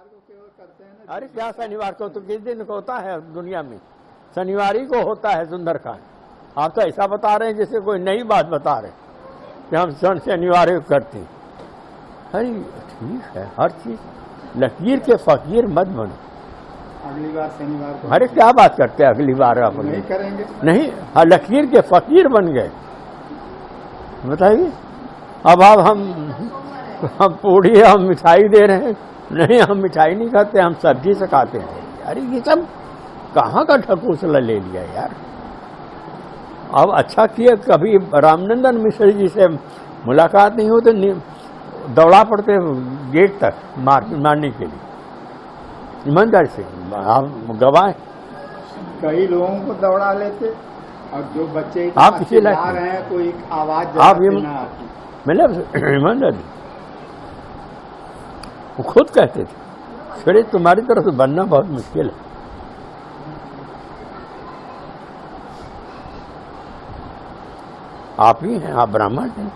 को केवल करते हैं ना। अरे क्या शनिवार को, तो किस दिन को होता है दुनिया में? शनिवार ही को होता है सुंदरकांड। आप तो ऐसा बता रहे हैं जैसे कोई नई बात बता रहे कि हम शनिवार को करते हैं। अरे ठीक है, हर चीज लकीर के फकीर मत बनो। अगली बार शनिवार को अरे क्या बात करते हैं अगली बार आप? नहीं करेंगे। नहीं, हाँ लकीर के फकीर बन गए। बताइए अब आप हम पूड़ी हम मिठाई दे रहे हैं। नहीं, हम मिठाई नहीं खाते, हम सब्जी से खाते हैं। अरे ये सब कहाँ का ढकोसला ले लिया यार। अब अच्छा किया कभी रामनंदन मिश्र जी से मुलाकात नहीं हो तो दौड़ा पड़ते गेट तक मारने के लिए। ईमानदारी से आप गवाए। कई लोगों को दौड़ा लेते और जो बच्चे आप किसी आ रहे हैं कोई आवाज आप ये ना आती। मतलब ईमानदारी वो खुद कहते थे, फिर तुम्हारी तरफ से बनना बहुत मुश्किल है। आप ही हैं, आप ब्राह्मण हैं।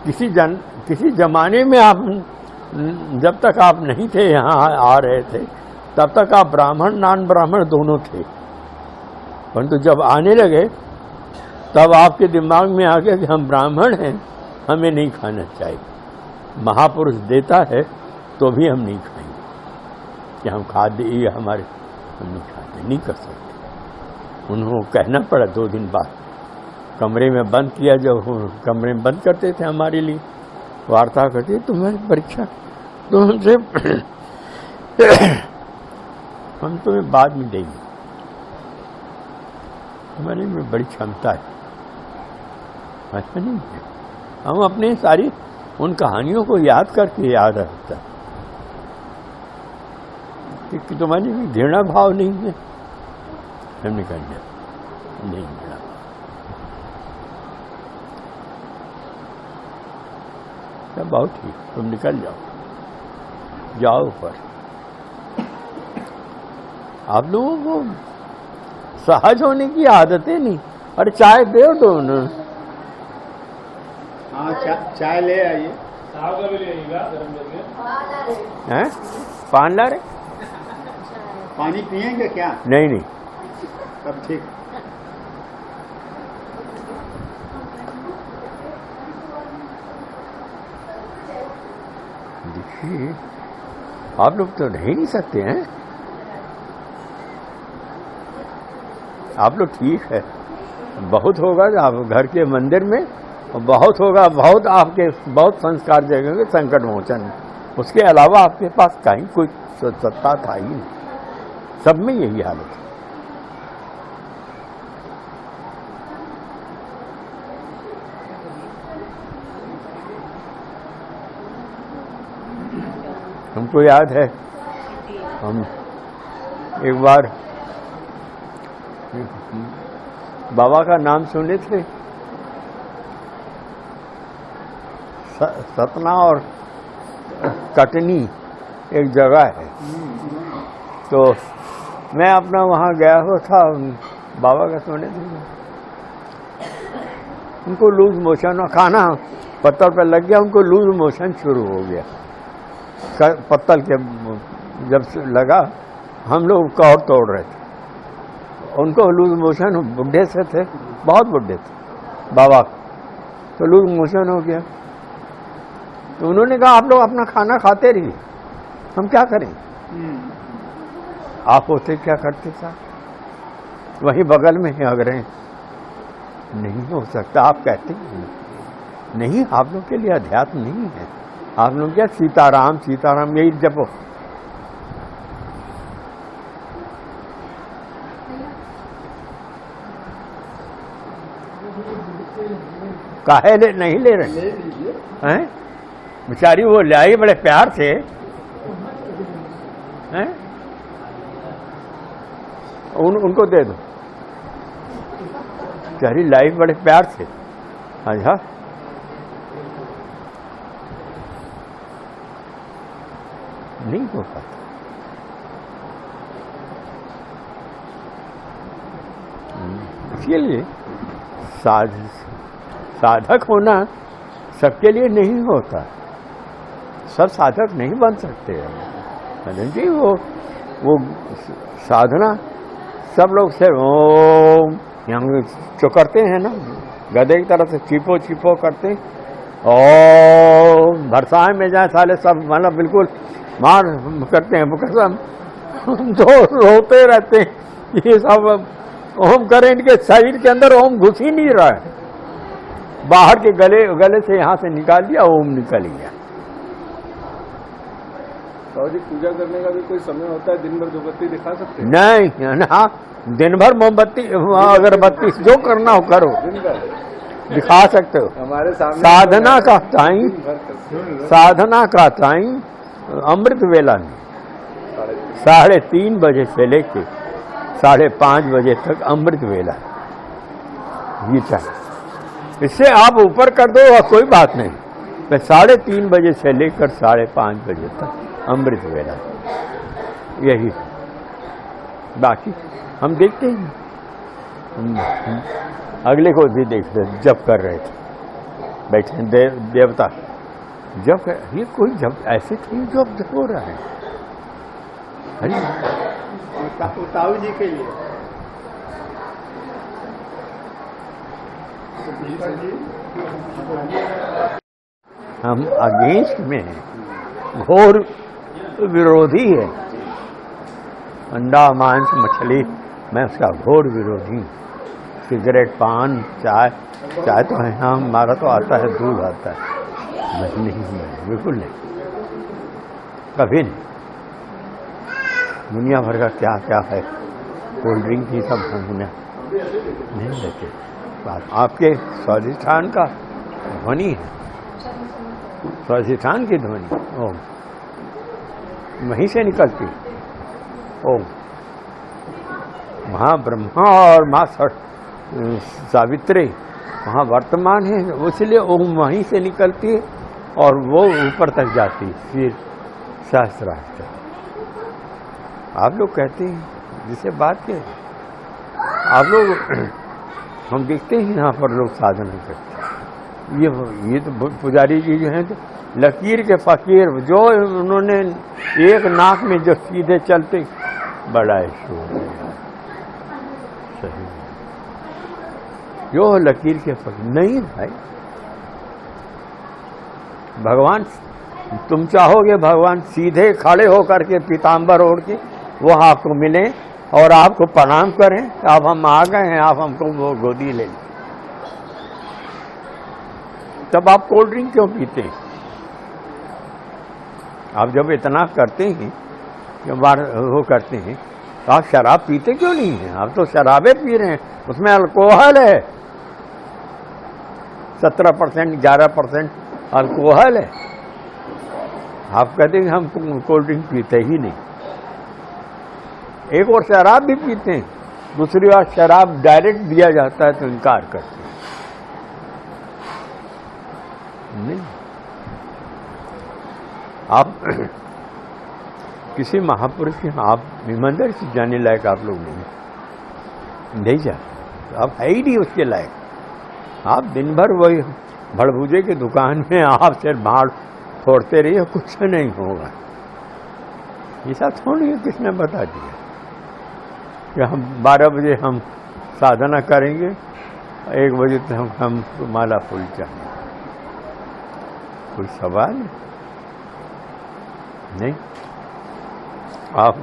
किसी जमाने में आप जब तक आप नहीं थे यहाँ आ रहे थे तब तक आप ब्राह्मण नॉन ब्राह्मण दोनों थे, परंतु जब आने लगे तब आपके दिमाग में आ गया कि हम ब्राह्मण हैं, हमें नहीं खाना चाहिए। महापुरुष देता है तो भी हम नहीं खाएंगे कि हम खाद्य ये हमारे हम नहीं खाते, नहीं कर सकते। उन्होंने कहना पड़ा 2 दिन बाद। कमरे में बंद किया, जब कमरे में बंद करते थे हमारे लिए वार्ता करते, तुम्हारी परीक्षा तो हमसे हम तुम्हें बाद में देंगे, हमारे में बड़ी क्षमता है। ऐसा नहीं है, हम अपने सारी उन कहानियों को याद करके याद रखता है कि तुम्हारे में घृणा भाव नहीं है। हमने कहा नहीं घृणा। सब बहुत ठीक, तुम निकल जाओ ऊपर। आप लोगों को सहज होने की आदतें नहीं। अरे चाय दो तो न। हाँ चाय ले आइए। हैं? पान ला रहे? पानी पिएंगे क्या? नहीं नहीं, तब ठीक। देखिए आप लोग तो रह नहीं सकते हैं। आप लोग ठीक है, बहुत होगा आप घर के मंदिर में, बहुत होगा, बहुत आपके बहुत संस्कार जगेंगे संकट मोचन। उसके अलावा आपके पास कहीं कोई सत्ता था ही नहीं। सब में यही हालत है। हमको याद है, हम एक बार बाबा का नाम सुने थे, सतना और कटनी एक जगह है, तो मैं अपना वहाँ गया हुआ था, बाबा का सुने थे। उनको लूज मोशन, खाना पत्तल पर लग गया, उनको लूज मोशन शुरू हो गया। पत्तल के जब लगा हम लोग कौर तोड़ रहे थे, उनको लूज मोशन, बुढ़े से थे, बहुत बुढ़े थे बाबा, तो लूज मोशन हो गया। तो उन्होंने कहा आप लोग अपना खाना खाते रहिए, हम क्या करें। आप होते क्या करते साहब, वहीं बगल में ही अगर हैं। नहीं हो सकता, आप कहते हैं नहीं, आप लोग के लिए अध्यात्म नहीं है। आप लोग क्या सीताराम सीताराम यही जपो। काहे नहीं ले रहे हैं? बेचारी वो लाई बड़े प्यार से हैं, उनको दे दो। बेचारी लाई बड़े प्यार से। अच्छा नहीं हो पाता। इसके लिए साधक होना सबके लिए नहीं होता। सब साधक नहीं बन सकते हैं मदन जी। वो साधना सब लोग से ओम यहाँ जो करते हैं ना, गधे की तरह से चिपो चिपो करते, ओम भरसाए में जाए साले सब, मतलब बिल्कुल मार करते हैं कसम, तो रोते रहते हैं। ये सब ओम करें, इनके शरीर के अंदर ओम घुस ही नहीं रहा है, बाहर के गले से यहाँ से निकाल दिया, ओम निकल गया। तो जी पूजा करने का भी कोई समय होता है, दिन भर धूपबत्ती दिखा सकते हैं? नहीं ना, दिन भर मोमबत्ती अगरबत्ती जो करना हो करो, दिन भर दिखा सकते हो। हमारे सामने साधना का टाइम, दिन भर करते साधना का टाइम अमृत वेला में 3:30 बजे से लेके 5:30 बजे तक अमृत वेला ये चाहिए। इससे आप ऊपर कर दो और कोई बात नहीं, मैं 3:30 बजे से लेकर 5:30 बजे तक अमृत वेला, यही। बाकी हम देखते हैं, अगले को भी देखते जब कर रहे थे, बैठे देवता जब, ये कोई जब ऐसे थी जब हो रहा है। अरे ताऊ जी के लिए हम अगेंस्ट में हैं, घोर विरोधी है। अंडा मांस मछली, मैं उसका घोर विरोधी हूँ। सिगरेट पान चाय तो है, हाँ हमारा तो आता है, दूध आता है, नहीं बिल्कुल नहीं, कभी नहीं। दुनिया भर का क्या क्या है, कोल्ड ड्रिंक ही सब हमने नहीं लेते। बात आपके स्वाधिष्ठान का ध्वनि है, स्वाधिष्ठान की ध्वनि ओम वहीं से निकलती ओम। वहाँ ब्रह्मा और माँ सावित्री वहाँ वर्तमान है, इसलिए ओम वहीं से निकलती है और वो ऊपर तक जाती है, फिर सहस्रार। आप लोग कहते हैं जिसे बात के, आप लोग हम देखते हैं यहाँ पर लोग साधना करते हैं। ये तो पुजारी जी जो हैं तो लकीर के फकीर, जो उन्होंने एक नाक में जो सीधे चलते, बड़ा शोर सही जो लकीर के फकीर नहीं भाई। भगवान, तुम चाहोगे भगवान सीधे खड़े होकर के पीताम्बर ओढ़ के वो आपको मिले और आपको प्रणाम करें, अब हम आ गए हैं, आप हमको वो गोदी ले लें, तब आप कोल्ड ड्रिंक क्यों पीते हैं? आप जब इतना करते हैं, जब वो करते हैं, तो आप शराब पीते क्यों नहीं हैं? आप तो शराबें पी रहे हैं, उसमें अल्कोहल है, 17% 11% अल्कोहल है। आप कहते हैं हम कोल्ड ड्रिंक पीते ही नहीं। एक और शराब भी पीते हैं, दूसरी बार शराब डायरेक्ट दिया जाता है तो इनकार करते हैं। नहीं, आप किसी महापुरुष के, आप मंदिर से जाने लायक आप लोग नहीं जा, आप है ही नहीं उसके लायक। आप दिन भर वही भड़भूजे की दुकान में आप सिर्फ भाड़ फोड़ते रहिए, कुछ नहीं होगा। ऐसा थोड़ी है, किसने बता दिया कि हम 12 बजे हम साधना करेंगे, 1 बजे तक हम माला फूल चाहिए? कोई सवाल नहीं। आप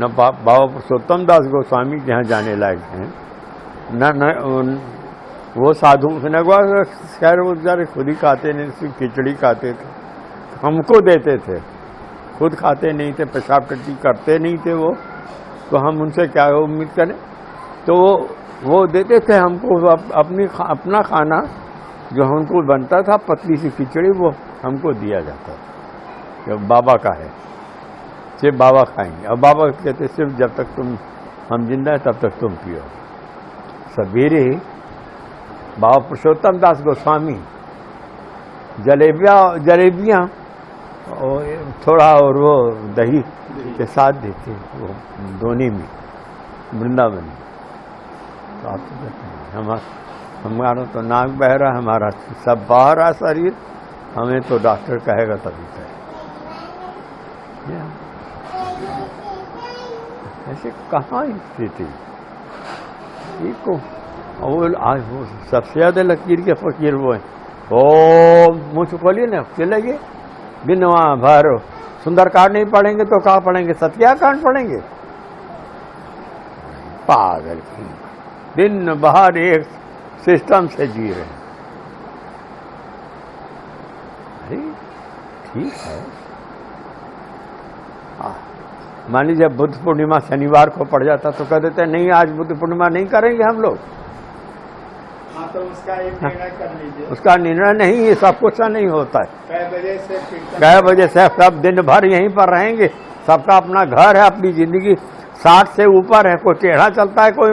न बाबा पुरुषोत्तम दास गोस्वामी के यहाँ जाने लायक हैं, न वो साधु, उसने खैर वो बेचारे खुद ही खाते नहीं, सिर्फ खिचड़ी खाते थे, हमको देते थे, खुद खाते नहीं थे, पेशाब टट्टी करते नहीं थे वो, तो हम उनसे क्या उम्मीद करें? तो वो देते थे हमको अपना खाना जो हमको बनता था, पतली सी खिचड़ी, वो हमको दिया जाता था, जब बाबा का है सिर्फ बाबा खाएंगे। और बाबा कहते सिर्फ जब तक हम जिंदा है तब तक तुम पियो। सवेरे बाबा पुरुषोत्तम दास गोस्वामी जलेबियाँ और थोड़ा और वो दही के साथ देते, वो दोनी में वृंदावन। तो आप तो कहते हैं हमारा तो नाक बह रहा, हमारा सब बाहर आ शरीर, हमें तो डॉक्टर कहेगा तभी कहे। ऐसे कहाँ स्थिति को वो सबसे ज्यादा लकीर के फकीर वो है। ओ मुझ खोलिए ना, चलेंगे बिनवा भर सुंदरकांड नहीं पढ़ेंगे तो कहाँ पढ़ेंगे, सत्याकांड पढ़ेंगे। पागल दिन बाहर एक सिस्टम से जी रहे। अरे ठीक है, मान लीजिए बुद्ध पूर्णिमा शनिवार को पड़ जाता तो कह देते नहीं आज बुद्ध पूर्णिमा नहीं करेंगे हम लोग। हाँ तो उसका एक निर्णय कर लीजिए। उसका निर्णय नहीं, ये सब कुछ नहीं होता है। कै बजे से सब दिन भर यहीं पर रहेंगे, सबका अपना घर है, अपनी जिंदगी 60 से ऊपर है, कोई टेढ़ा चलता है, कोई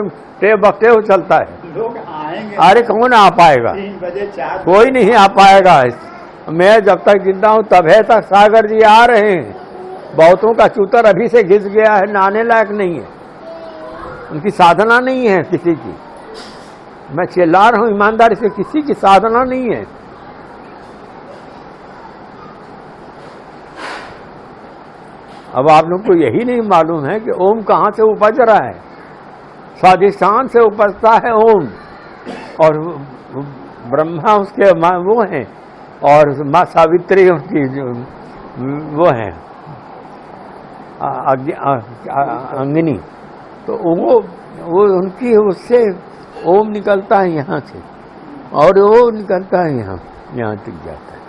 बकटेव चलता है। लोग आएंगे, अरे कौन आ पाएगा, 3 बजे 4 कोई नहीं आ पाएगा। मैं जब तक जिंदा हूं तभी तक सागर जी आ रहे हैं। बहुतों का चूतर अभी से घिस गया है, नहाने लायक नहीं है, उनकी साधना नहीं है किसी की। मैं चिल्ला रहा हूं ईमानदारी से, किसी की साधना नहीं है। अब आप लोग को यही नहीं मालूम है कि ओम कहां से उपज रहा है। स्वाधिष्ठान से उपजता है ओम, और ब्रह्मा उसके वो हैं, और माँ सावित्री उनकी वो है अंगनी, तो वो उनकी उससे ओम निकलता है यहाँ से, और वो निकलता है यहाँ तक जाता है।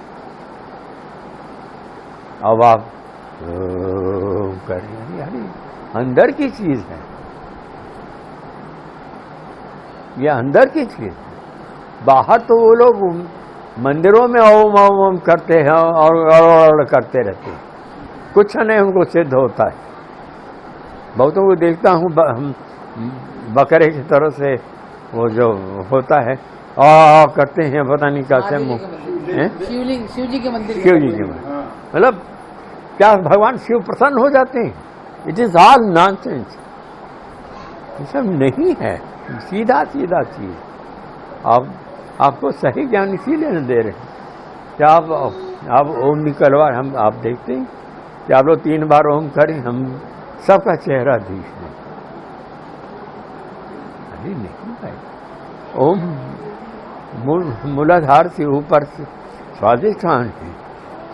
अब आप कर रहे हैं, अंदर की चीज है, ये अंदर की चीज है। बाहर तो वो लोग मंदिरों में ओम ओम ओम करते हैं और करते रहते हैं, कुछ नहीं उनको सिद्ध होता है। बहुतों को देखता हूँ बकरे की तरह से वो जो होता है करते हैं, पता नहीं कैसे मुंह शिव जी के मंदिर, शिव जी के मंदिर, मतलब क्या भगवान शिव प्रसन्न हो जाते हैं? इट इज ऑल नॉनसेंस, ये सब नहीं है, सीधा सीधा चीज। आपको सही ज्ञान इसीलिए न दे रहे हैं कि आप ओम निकलवा, हम आप देखते हैं कि आप लोग 3 बार ओम करें, हम सबका चेहरा दिख है। अरे नहीं भाई, ओम मूलाधार से ऊपर से स्वाधिष्ठान है,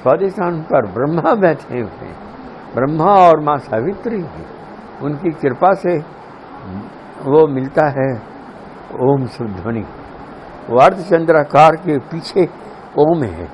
स्वाधिष्ठान पर ब्रह्मा बैठे हुए हैं, ब्रह्मा और माँ सावित्री है, उनकी कृपा से वो मिलता है ओम ध्वनि। वो अर्धचंद्राकार के पीछे ओम है,